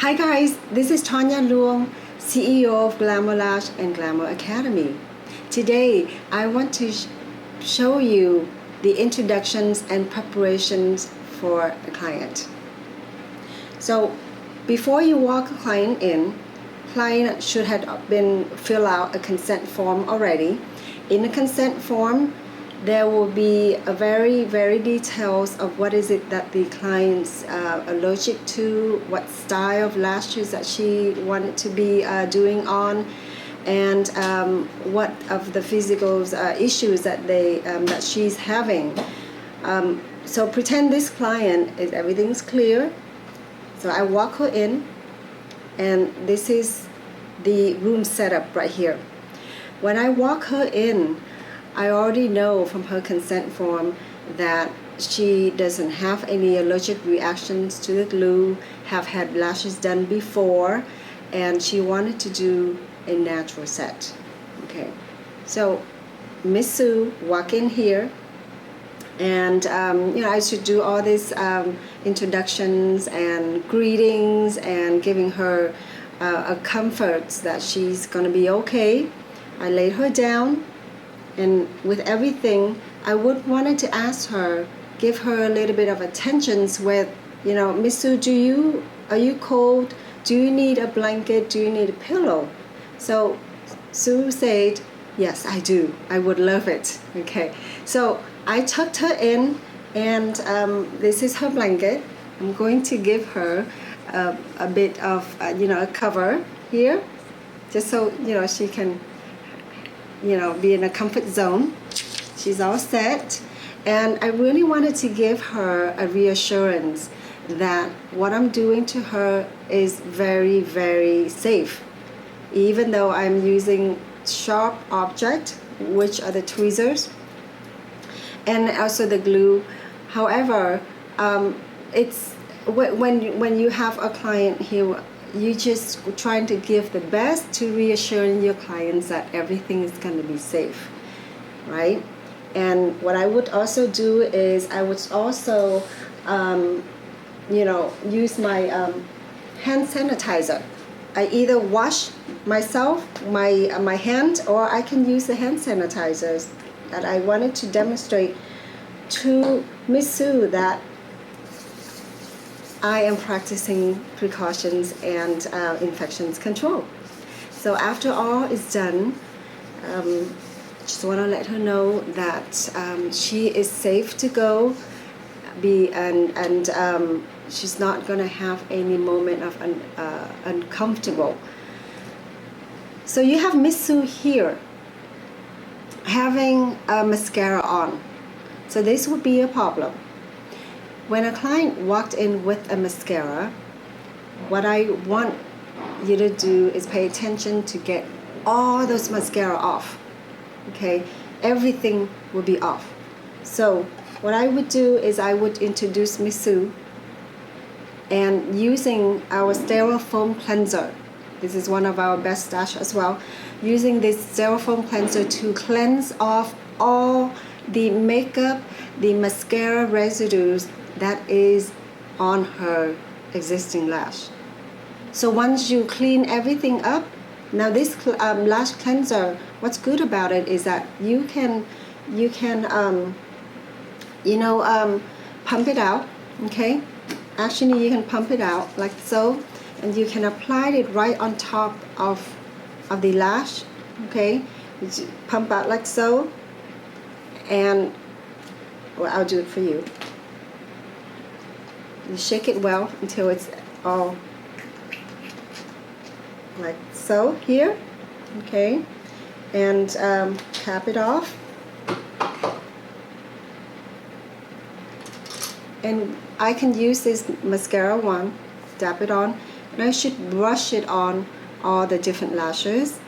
Hi guys, this is Tanya Luong, CEO of Glamourlash and Glamour Academy. Today, I want to show you the introductions and preparations for a client. So, before you walk a client in, client should have been fill out a consent form already. In the consent form, there will be a very details of what is it that the client's allergic to, what style of lashes that she wanted to be doing on, and what of the physical issues that that she's having. So pretend this client is everything's clear. So I walk her in, and this is the room setup right here. When I walk her in, I already know from her consent form that she doesn't have any allergic reactions to the glue, have had lashes done before, and she wanted to do a natural set. Okay, so Miss Sue walk in here, and I should do all these introductions and greetings and giving her a comfort that she's gonna be okay. I laid her down. And with everything, I would wanted to ask her, give her a little bit of attention with, Miss Sue, are you cold? Do you need a blanket? Do you need a pillow? So Sue said, yes, I do. I would love it. Okay. So I tucked her in, and this is her blanket. I'm going to give her a bit of, a cover here, just so, she can be in a comfort zone. She's all set, and I really wanted to give her a reassurance that what I'm doing to her is very safe, even though I'm using sharp object, which are the tweezers and also the glue. However, it's when you have a client here, you just trying to give the best to reassuring your clients that everything is going to be safe, right? And what I would also do is I would also use my hand sanitizer. I either wash myself my hand, or I can use the hand sanitizers. That I wanted to demonstrate to Miss Sue that I am practicing precautions and infections control. So after all is done, just want to let her know that she is safe to go, and she's not going to have any moment of uncomfortable. So you have Miss Sue here having a mascara on. So this would be a problem. When a client walked in with a mascara, what I want you to do is pay attention to get all those mascara off. Okay, everything will be off. So what I would do is I would introduce Miss Sue, and using our sterile foam cleanser. This is one of our best stash as well. Using this sterile foam cleanser to cleanse off all the makeup, the mascara residues that is on her existing lash. So once you clean everything up, now this lash cleanser, what's good about it is that you can pump it out. Okay, actually you can pump it out like so, and you can apply it right on top of the lash. Okay, pump out like so, and I'll do it for you. You shake it well until it's all like so here, okay, and cap it off, and I can use this mascara one, dab it on, and I should brush it on all the different lashes,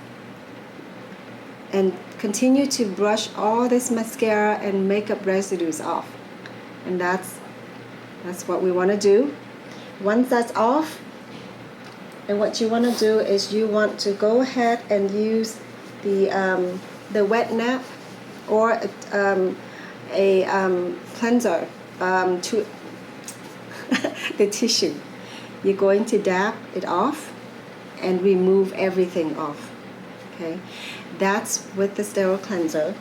and continue to brush all this mascara and makeup residues off, and that's what we want to do. Once that's off, and what you want to do is you want to go ahead and use the wet nap or a cleanser to the tissue. you're going to dab it off and remove everything off. Okay, that's with the sterile cleanser.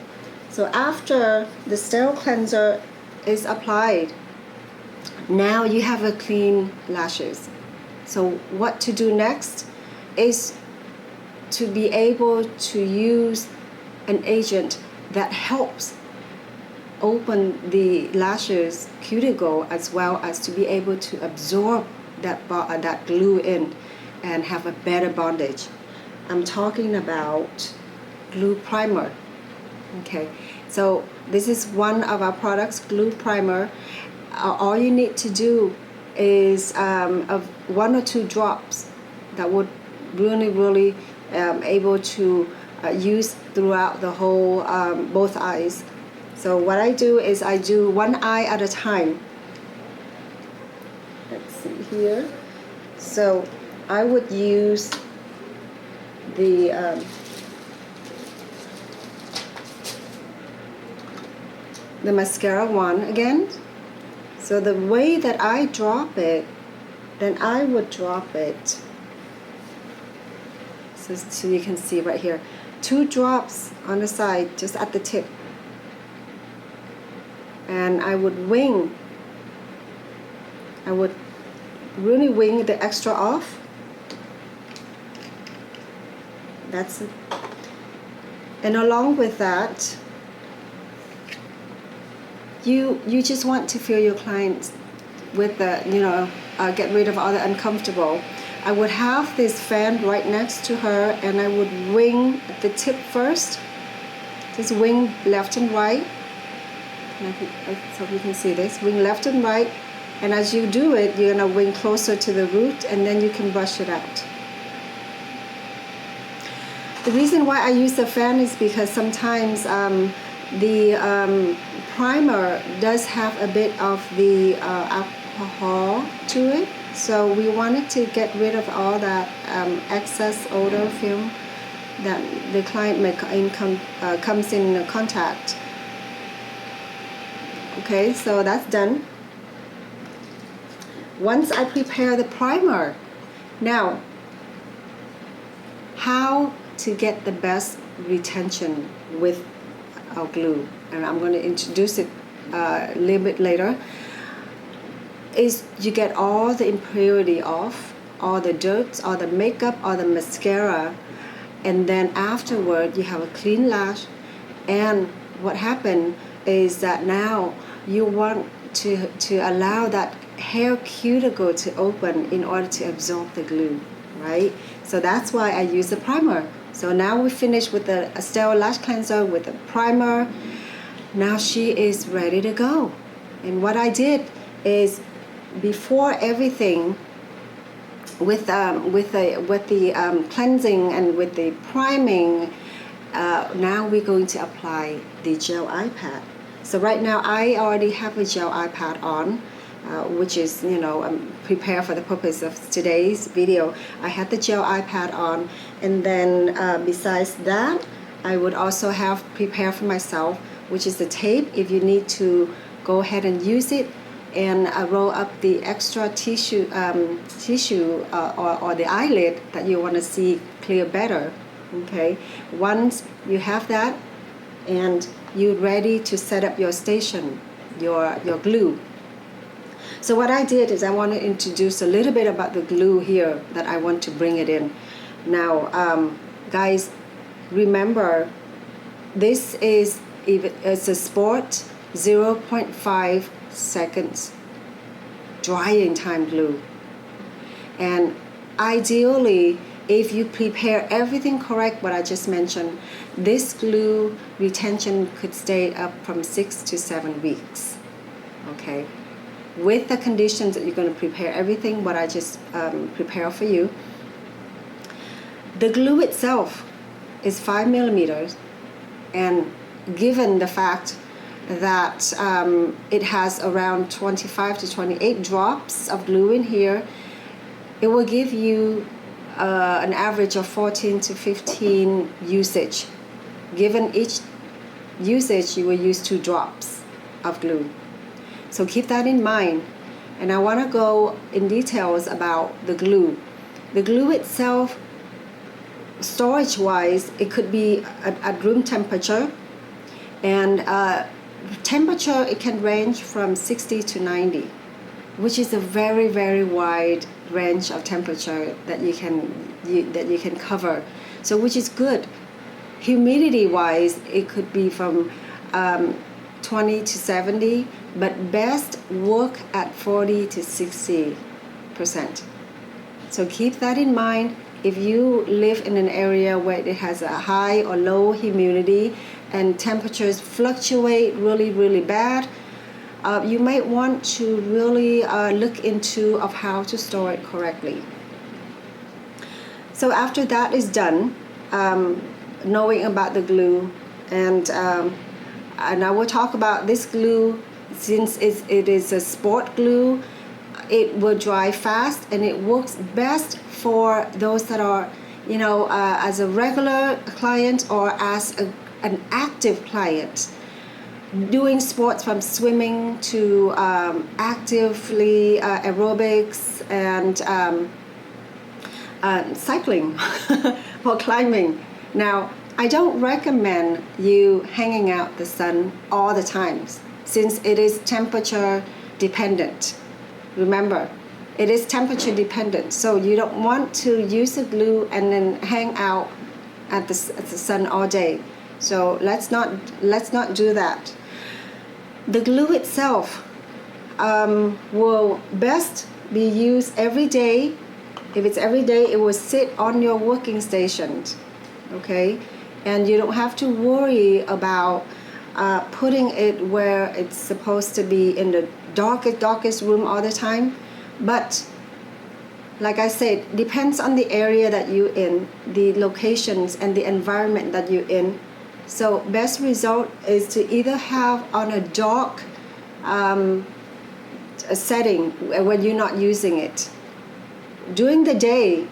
So after the sterile cleanser is applied, now you have a clean lashes. So what to do next is to be able to use an agent that helps open the lashes cuticle, as well as to be able to absorb that glue in and have a better bondage. I'm talking about glue primer. Okay, so this is one of our products, glue primer. All you need to do is of 1 or 2 drops that would really able to use throughout the whole both eyes. So what I do is I do one eye at a time. Let's see here. So I would use the mascara one again. So the way that I drop it, then I would drop it. So you can see right here, 2 drops on the side, just at the tip. And I would wing. I would really wing the extra off. That's it. And along with that, you just want to feel your clients with the, get rid of all the uncomfortable. I would have this fan right next to her, and I would wing the tip first. Just wing left and right. And I hope you can see this. Wing left and right. And as you do it, you're going to wing closer to the root, and then you can brush it out. The reason why I use the fan is because sometimes the primer does have a bit of the alcohol to it. So we wanted to get rid of all that excess odor film that the client comes in contact. Okay, so that's done. Once I prepare the primer, now how to get the best retention with our glue, and I'm going to introduce it a little bit later, is you get all the impurity off, all the dirt, all the makeup, all the mascara, and then afterward you have a clean lash. And what happened is that now you want to allow that hair cuticle to open in order to absorb the glue, right? So that's why I use the primer. So now we finished with the sterile lash cleanser with the primer. Now she is ready to go. And what I did is, before everything, with the cleansing and with the priming, now we're going to apply the gel eye pad. So right now I already have a gel eye pad on, which is, prepared for the purpose of today's video. I had the gel eye pad on, and then besides that, I would also have prepared for myself, which is the tape, if you need to go ahead and use it, and roll up the extra tissue or the eyelid that you want to see clear better. Okay, once you have that and you're ready to set up your station, your glue. So what I did is I want to introduce a little bit about the glue here that I want to bring it in. Now, guys, remember, this is it's a sport 0.5 seconds drying time glue, and ideally, if you prepare everything correct, what I just mentioned, this glue retention could stay up from 6 to 7 weeks. Okay, with the conditions that you're going to prepare everything what I just prepared for you. The glue itself is 5 millimeters, and given the fact that it has around 25 to 28 drops of glue in here, it will give you an average of 14 to 15 usage. Given each usage, you will use 2 drops of glue. So keep that in mind. And I want to go in details about the glue. The glue itself, storage wise, it could be at room temperature, and temperature, it can range from 60 to 90, which is a very, very wide range of temperature that you can cover. So which is good. Humidity wise, it could be from 20 to 70, but best work at 40 to 60%. So keep that in mind. If you live in an area where it has a high or low humidity and temperatures fluctuate really, really bad, you might want to really look into of how to store it correctly. So after that is done, knowing about the glue, and I will talk about this glue. Since it is a sport glue, it will dry fast, and it works best for those that are, as a regular client or as an active client, doing sports from swimming to actively aerobics and cycling or climbing. Now, I don't recommend you hanging out the sun all the time, since it is temperature dependent. Remember, it is temperature dependent, so you don't want to use the glue and then hang out at the sun all day. So let's not do that. The glue itself will best be used every day. If it's every day, it will sit on your working station, okay? And you don't have to worry about putting it where it's supposed to be, in the darkest room all the time. But like I said, depends on the area that you're in, the locations and the environment that you're in. So best result is to either have on a dark setting when you're not using it. During the day,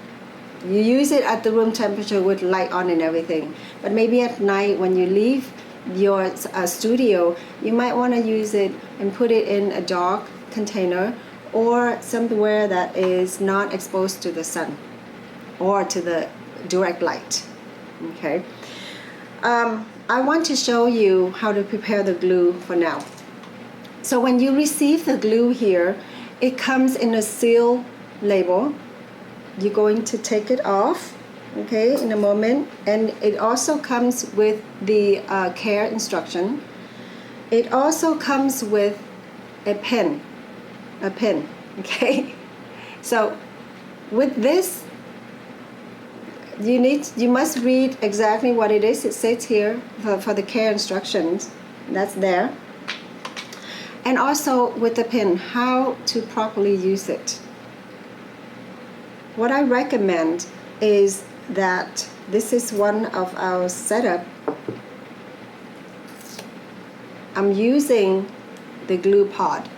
you use it at the room temperature with light on and everything. But maybe at night when you leave your studio, you might want to use it and put it in a dark container or somewhere that is not exposed to the sun or to the direct light. Okay. I want to show you how to prepare the glue for now. So when you receive the glue here, it comes in a seal label. You're going to take it off, okay, in a moment. And it also comes with the care instruction. It also comes with a pen, okay? So with this, you must read exactly what it is. It says here for the care instructions. That's there. And also with the pen, how to properly use it. What I recommend is that this is one of our setup. I'm using the glue pod.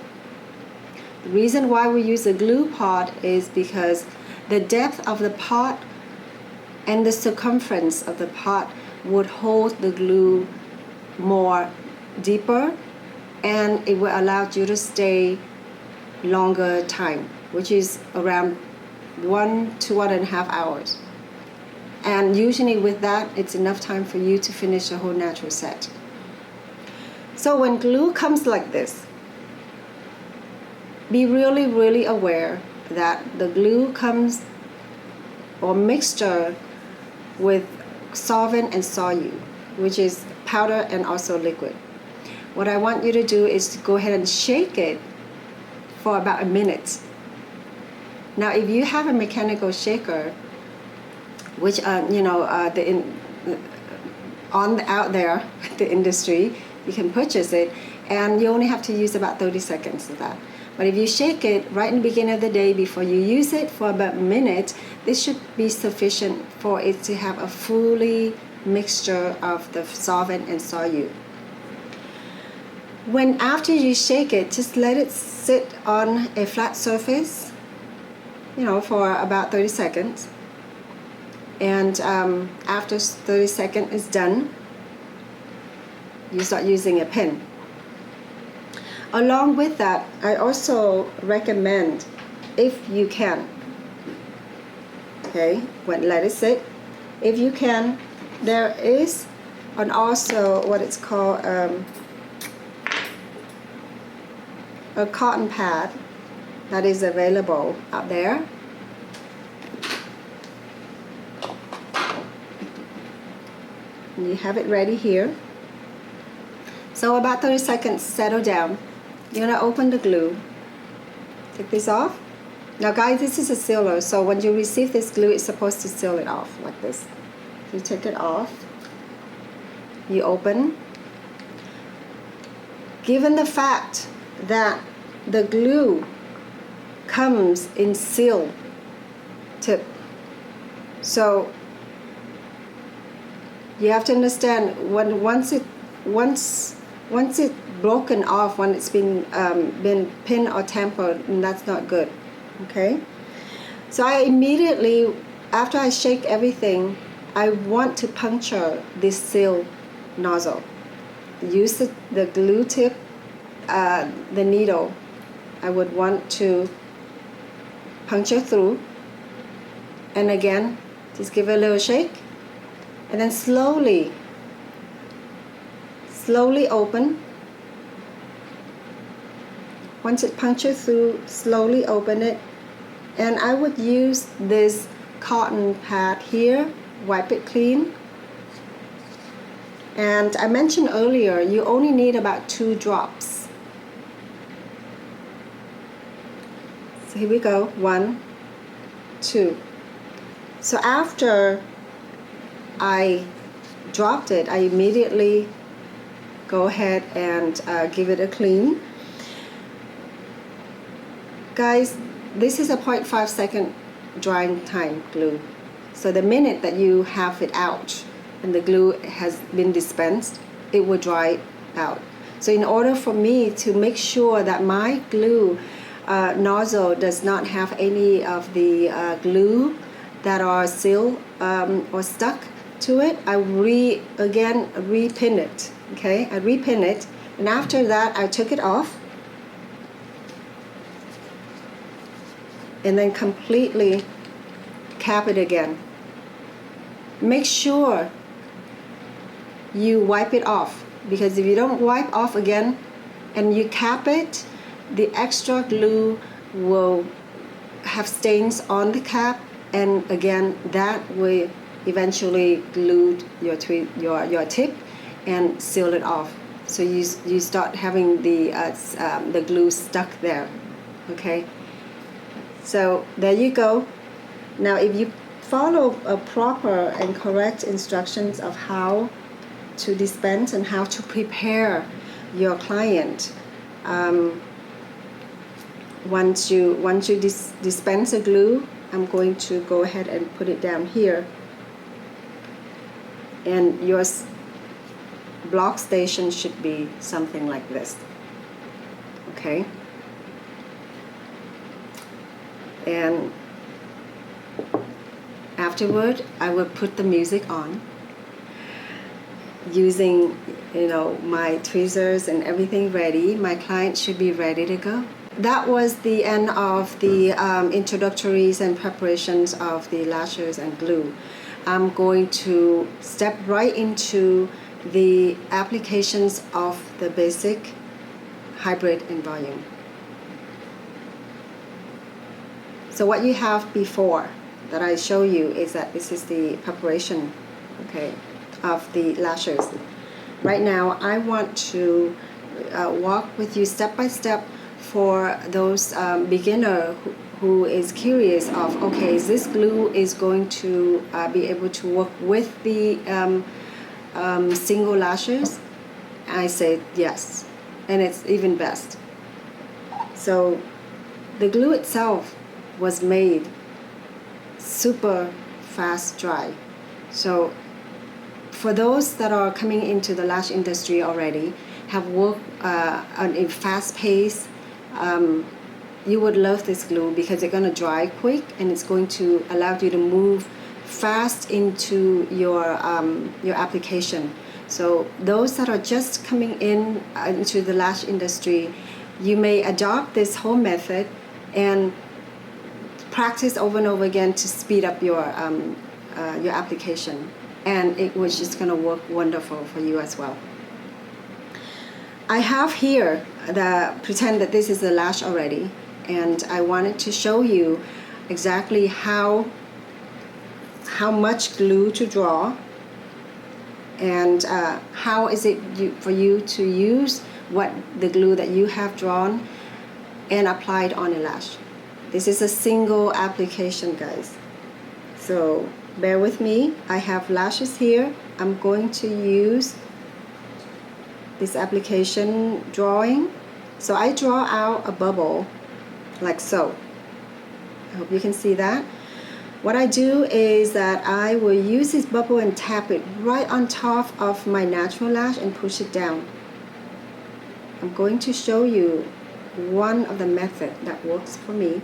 The reason why we use the glue pod is because the depth of the pot and the circumference of the pot would hold the glue more deeper, and it will allow you to stay longer time, which is around 1 to 1.5 hours. And usually with that, it's enough time for you to finish the whole natural set. So when glue comes like this, be really, really aware that the glue comes or mixture with solvent and solute, which is powder and also liquid. What I want you to do is to go ahead and shake it for about a minute. Now, if you have a mechanical shaker, which out there, the industry, you can purchase it, and you only have to use about 30 seconds of that. But if you shake it right in the beginning of the day before you use it for about a minute, this should be sufficient for it to have a fully mixture of the solvent and solute. When after you shake it, just let it sit on a flat surface, for about 30 seconds. And after 30 seconds is done, you start using a pen. Along with that, I also recommend, if you can, okay, let it sit. If you can, there is also what it's called a cotton pad that is available out there. And you have it ready here. So about 30 seconds, settle down. You're gonna open the glue. Take this off. Now guys, this is a sealer, so when you receive this glue, it's supposed to seal it off like this. You take it off. You open. Given the fact that the glue comes in seal tip, so you have to understand once it's broken off, when it's been pinned or tampered, that's not good. Okay, so I immediately, after I shake everything, I want to puncture this seal nozzle. Use the glue tip, the needle. I would want to puncture through, and again, just give it a little shake, and then slowly open. Once it punctures through, slowly open it, and I would use this cotton pad here, wipe it clean. And I mentioned earlier, you only need about 2 drops. So here we go, 1, 2. So after I dropped it, I immediately go ahead and give it a clean. Guys, this is a 0.5 second drying time glue. So the minute that you have it out and the glue has been dispensed, it will dry out. So in order for me to make sure that my glue nozzle does not have any of the glue that are sealed or stuck to it, I repin it. Okay, I repin it, and after that I took it off and then completely cap it again. Make sure you wipe it off, because if you don't wipe off again and you cap it, the extra glue will have stains on the cap, and again that will eventually glue your tip and seal it off. So you start having the glue stuck there. Okay, so there you go. Now if you follow a proper and correct instructions of how to dispense and how to prepare your client, once you dispense a glue, I'm going to go ahead and put it down here, and your block station should be something like this. Okay, and afterward I will put the music on using my tweezers and everything ready. My client should be ready to go. That was the end of the introductories and preparations of the lashes and glue. I'm going to step right into the applications of the basic, hybrid, and volume. So what you have before that I show you is that this is the preparation, okay, of the lashes. Right now I want to walk with you step by step for those beginner who is curious of, okay, is this glue is going to be able to work with the single lashes? I say yes, and it's even best. So the glue itself was made super fast dry. So for those that are coming into the lash industry already, have worked on a fast pace, you would love this glue because it's going to dry quick and it's going to allow you to move fast into your application. So those that are just coming in into the lash industry, you may adopt this whole method and practice over and over again to speed up your application, and it was just going to work wonderful for you as well. I have here pretend that this is the lash already, and I wanted to show you exactly how much glue to draw, and how is it for you to use the glue that you have drawn and applied on a lash. This is a single application, guys, so bear with me. I have lashes here. I'm going to use this application drawing. So I draw out a bubble like so. I hope you can see that. What I do is that I will use this bubble and tap it right on top of my natural lash and push it down. I'm going to show you one of the methods that works for me.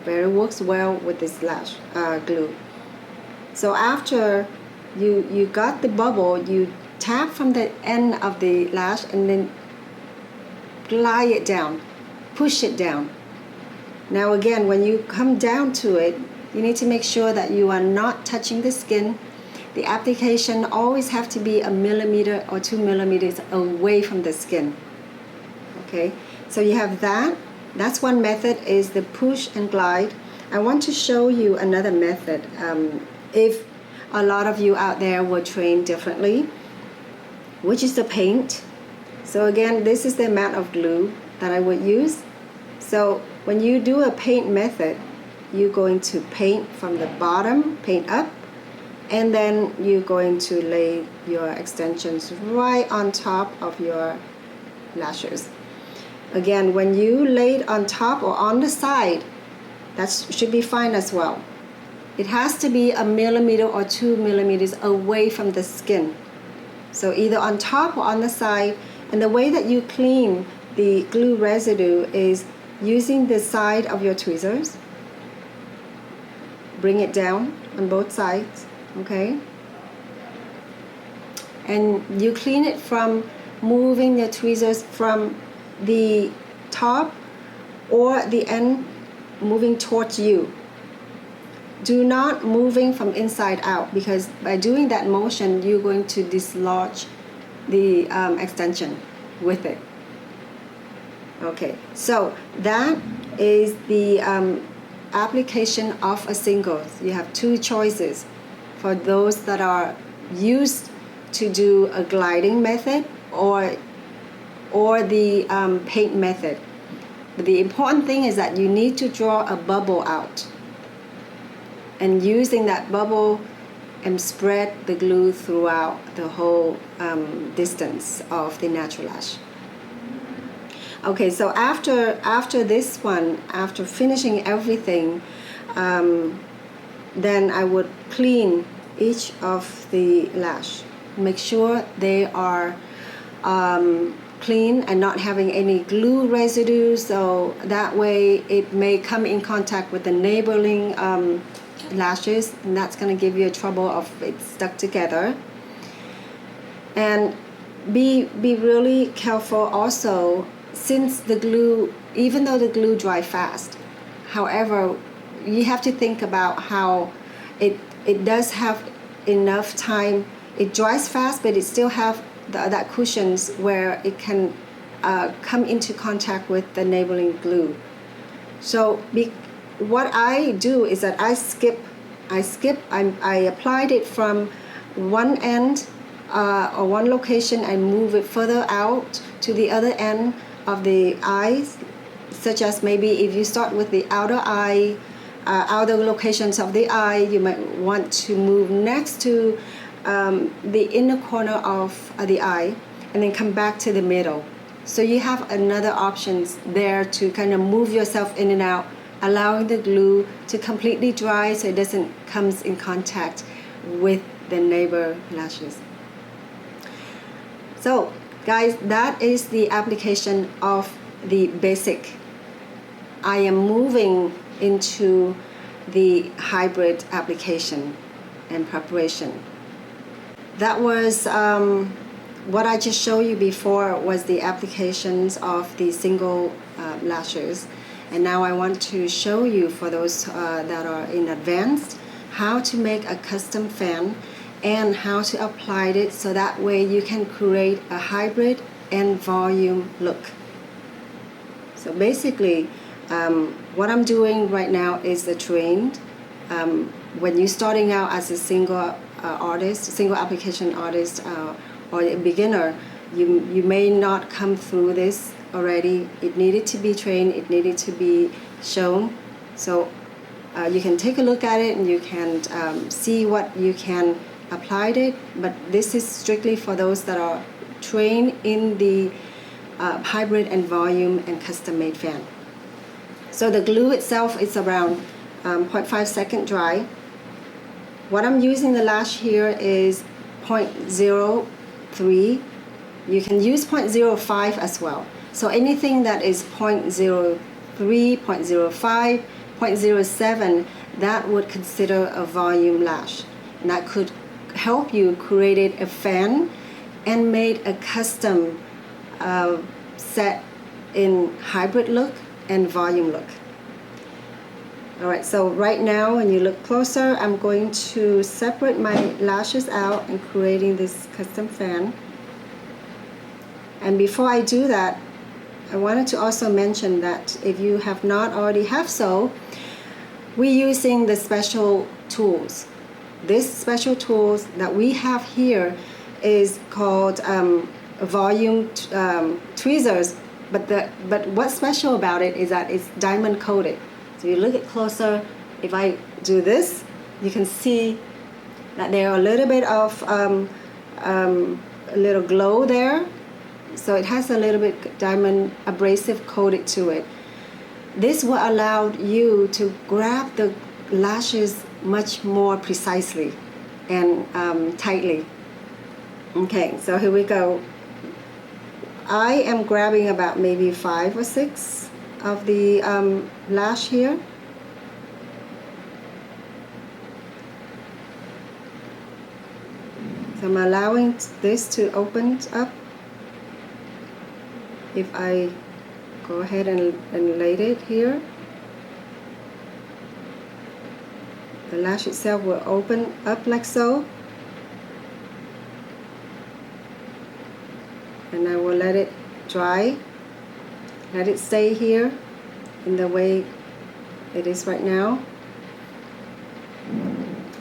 Very works well with this lash glue. So after you got the bubble, you tap from the end of the lash and then glide it down, push it down. Now again, when you come down to it, you need to make sure that you are not touching the skin. The application always have to be 1 millimeter or 2 millimeters away from the skin. Okay, so you have that. That's one method, is the push and glide. I want to show you another method. If a lot of you out there were trained differently, which is the paint. So again, this is the amount of glue that I would use. So when you do a paint method, you're going to paint from the bottom, paint up, and then you're going to lay your extensions right on top of your lashes. Again, when you lay it on top or on the side, that should be fine as well. It has to be 1 millimeter or 2 millimeters away from the skin. So either on top or on the side. And the way that you clean the glue residue is using the side of your tweezers. Bring it down on both sides, okay? And you clean it from moving the tweezers from the top or the end moving towards you. Do not moving from inside out, because by doing that motion, you're going to dislodge the extension with it. Okay, so that is the application of a single. You have two choices for those that are used to do a gliding method or the paint method. But the important thing is that you need to draw a bubble out, and using that bubble and spread the glue throughout the whole distance of the natural lash. Okay, so after this one, after finishing everything, then I would clean each of the lash. Make sure they are clean and not having any glue residue, so that way it may come in contact with the neighboring lashes, and that's going to give you a trouble of it stuck together. And be really careful also, since the glue, even though the glue dry fast, however, you have to think about how it does have enough time. It dries fast, but it still have that cushions where it can come into contact with the neighboring glue. So what I do is that I applied it from one end or one location and move it further out to the other end of the eyes, such as maybe if you start with the outer eye, outer locations of the eye, you might want to move next to the inner corner of the eye and then come back to the middle. So you have another options there to kind of move yourself in and out, allowing the glue to completely dry so it doesn't comes in contact with the neighbor lashes. So guys, that is the application of the basic. I am moving into the hybrid application and preparation. That was what I just showed you before was the applications of the single lashes, and now I want to show you, for those that are in advanced, how to make a custom fan and how to apply it so that way you can create a hybrid and volume look. So basically what I'm doing right now is the trained. When you're starting out as a single artist, single application artist, or a beginner, you may not come through this already. It needed to be trained, it needed to be shown. So you can take a look at it and you can see what you can apply it, but this is strictly for those that are trained in the hybrid and volume and custom made fan. So the glue itself is around 0.5 second dry. What I'm using the lash here is 0.03. You can use 0.05 as well. So anything that is 0.03, 0.05, 0.07, that would consider a volume lash. And that could help you create a fan and made a custom set in hybrid look and volume look. Alright, so right now when you look closer, I'm going to separate my lashes out and creating this custom fan. And before I do that, I wanted to also mention that if you have not already have so, we're using the special tools. This special tools that we have here is called volume tweezers, but what's special about it is that it's diamond coated. So you look at closer, if I do this, you can see that there are a little bit of a little glow there. So it has a little bit diamond abrasive coated to it. This will allow you to grab the lashes much more precisely and tightly. Okay, so here we go. I am grabbing about maybe 5 or 6 of the lash here. So I'm allowing this to open up. If I go ahead and lay it here, the lash itself will open up like so. And I will let it dry. Let it stay here in the way it is right now.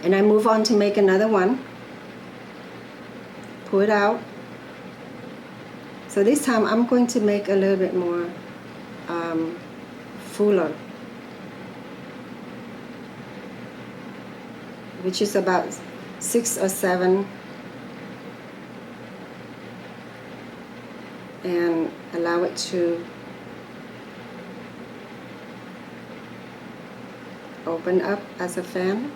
And I move on to make another one. Pull it out. So this time I'm going to make a little bit more fuller, which is about 6 or 7, and allow it to open up as a fan.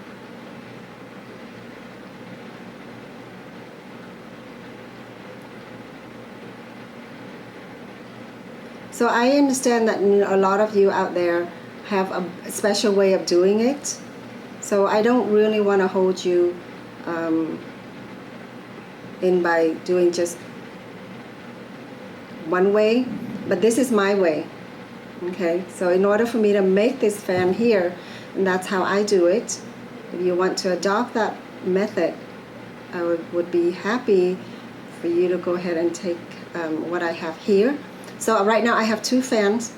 So I understand that a lot of you out there have a special way of doing it. So I don't really want to hold you in by doing just one way, but this is my way. Okay, so in order for me to make this fan here, and that's how I do it. If you want to adopt that method, I would be happy for you to go ahead and take what I have here. So right now I have 2 fans,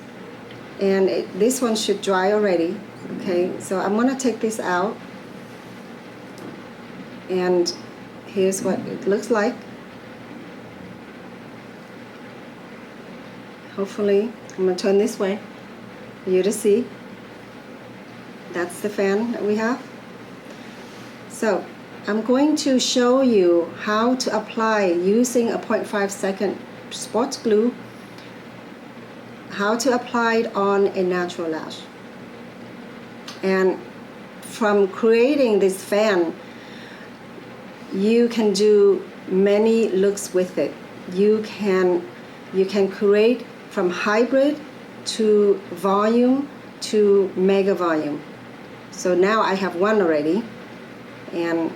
and this one should dry already. Okay, so I'm gonna take this out, and here's what it looks like. Hopefully, I'm gonna turn this way for you to see. That's the fan that we have. So I'm going to show you how to apply using a 0.5 second sports glue, how to apply it on a natural lash. And from creating this fan, you can do many looks with it. You can create from hybrid to volume to mega volume. So now I have one already, and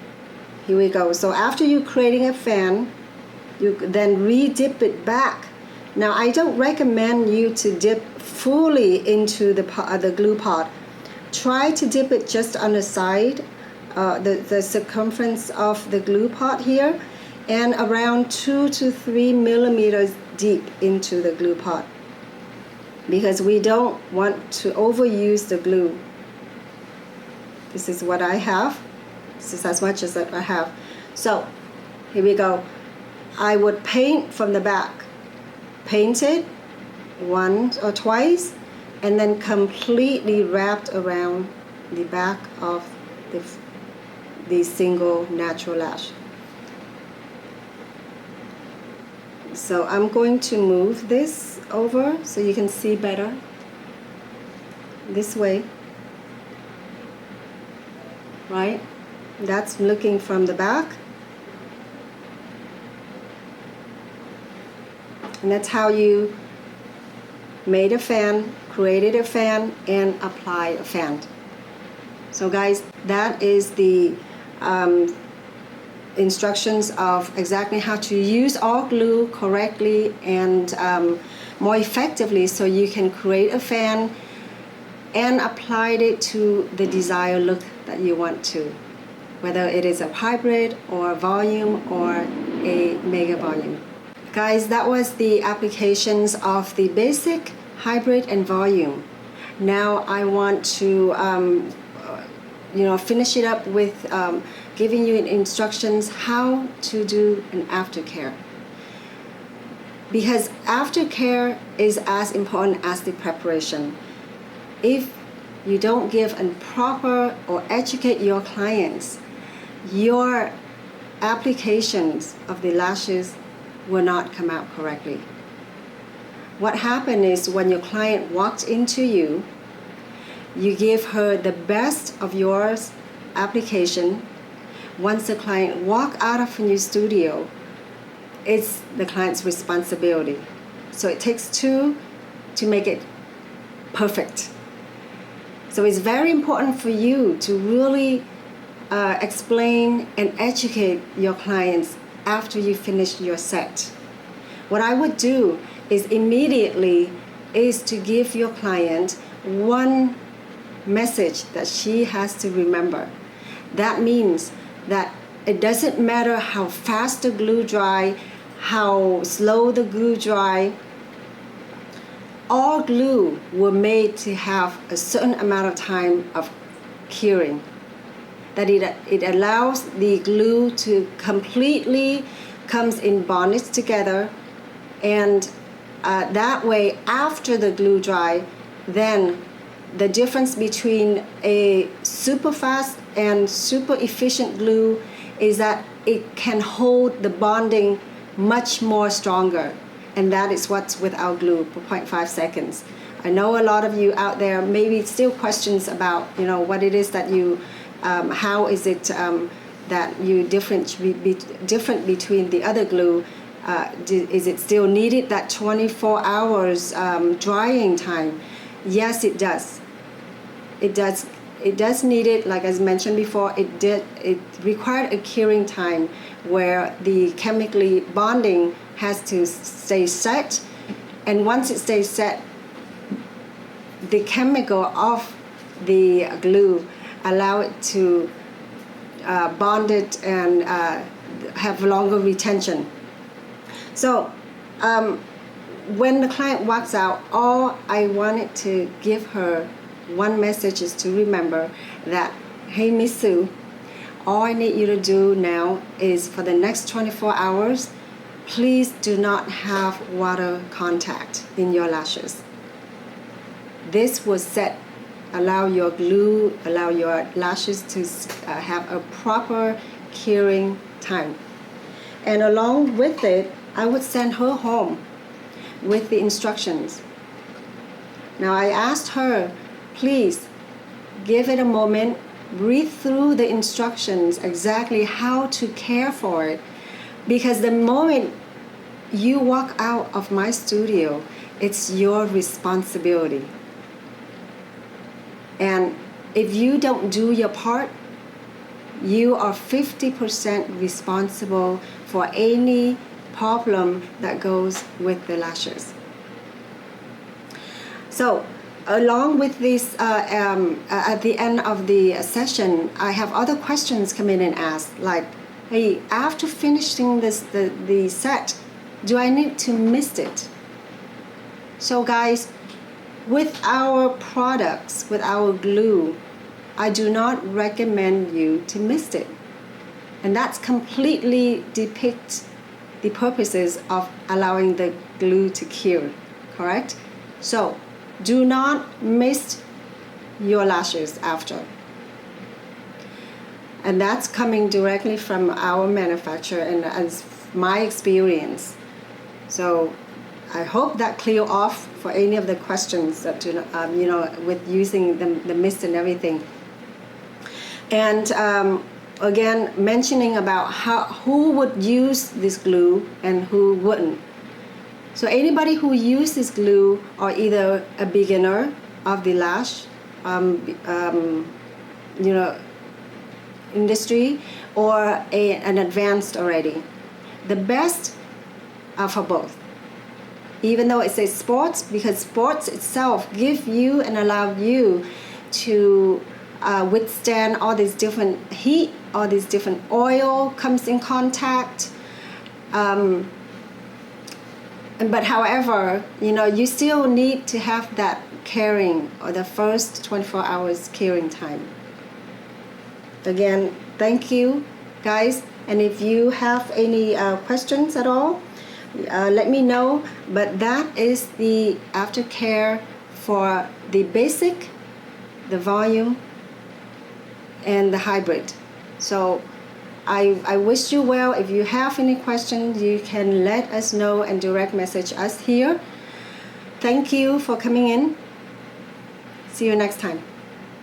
here we go. So after you creating a fan, you then re-dip it back. Now I don't recommend you to dip fully into the glue pot. Try to dip it just on the side, the circumference of the glue pot here, and around 2 to 3 millimeters deep into the glue pot, because we don't want to overuse the glue. This is what I have. This is as much as I have. So here we go. I would paint from the back. Paint it once or twice, and then completely wrapped around the back of the single natural lash. So I'm going to move this over so you can see better. This way, right? That's looking from the back. And that's how you made a fan, created a fan, and applied a fan. So guys, that is the instructions of exactly how to use all glue correctly and more effectively, so you can create a fan and apply it to the desired look that you want to, whether it is a hybrid or volume or a mega volume. Guys, that was the applications of the basic, hybrid, and volume. Now I want to finish it up with giving you instructions how to do an aftercare. Because aftercare is as important as the preparation. If you don't give a proper or educate your clients, your applications of the lashes will not come out correctly. What happened is, when your client walked into you, you give her the best of your application. Once the client walk out of your studio, it's the client's responsibility. So it takes two to make it perfect. So it's very important for you to really explain and educate your clients after you finish your set. What I would do is immediately to give your client one message that she has to remember. That means that it doesn't matter how fast the glue dry, how slow the glue dry, all glue were made to have a certain amount of time of curing. That it allows the glue to completely comes in bondage together, and that way, after the glue dry, then the difference between a super fast and super efficient glue is that it can hold the bonding much more stronger, and that is what's with our glue for 0.5 seconds. I know a lot of you out there maybe still questions about what it is that you how is it that you different between the other glue. Is it still needed that 24 hours drying time? Yes, it does. It does need it. Like I mentioned before, it required a curing time where the chemically bonding has to stay set, and once it stays set, the chemical of the glue allow it to bond it and have longer retention. So when the client walks out, all I wanted to give her one message is to remember that, hey, Miss Sue, all I need you to do now is for the next 24 hours, please do not have water contact in your lashes. This will allow your lashes to have a proper curing time. And along with it, I would send her home with the instructions. Now I asked her, please give it a moment, read through the instructions exactly how to care for it, because the moment you walk out of my studio, it's your responsibility. And if you don't do your part, you are 50% responsible for any problem that goes with the lashes. So along with this, at the end of the session, I have other questions come in and ask, like, hey, after finishing the set, do I need to mist it? So guys, with our products, with our glue, I do not recommend you to mist it. And that's completely depicts the purposes of allowing the glue to cure, correct? So do not mist your lashes after. And that's coming directly from our manufacturer and as my experience. So I hope that clear off for any of the questions that do not, you know, with using the mist and everything. And again, mentioning about who would use this glue and who wouldn't. So anybody who uses glue are either a beginner of the lash, you know, industry, or an advanced already. The best are for both. Even though it says sports, because sports itself give you and allow you to withstand all these different heat, all these different oil comes in contact. But however, you know, you still need to have that curing, or the first 24 hours curing time. Again, thank you guys, and if you have any questions at all, let me know. But that is the aftercare for the basic, the volume, and the hybrid. So I wish you well. If you have any questions, you can let us know and direct message us here. Thank you for coming in. See you next time.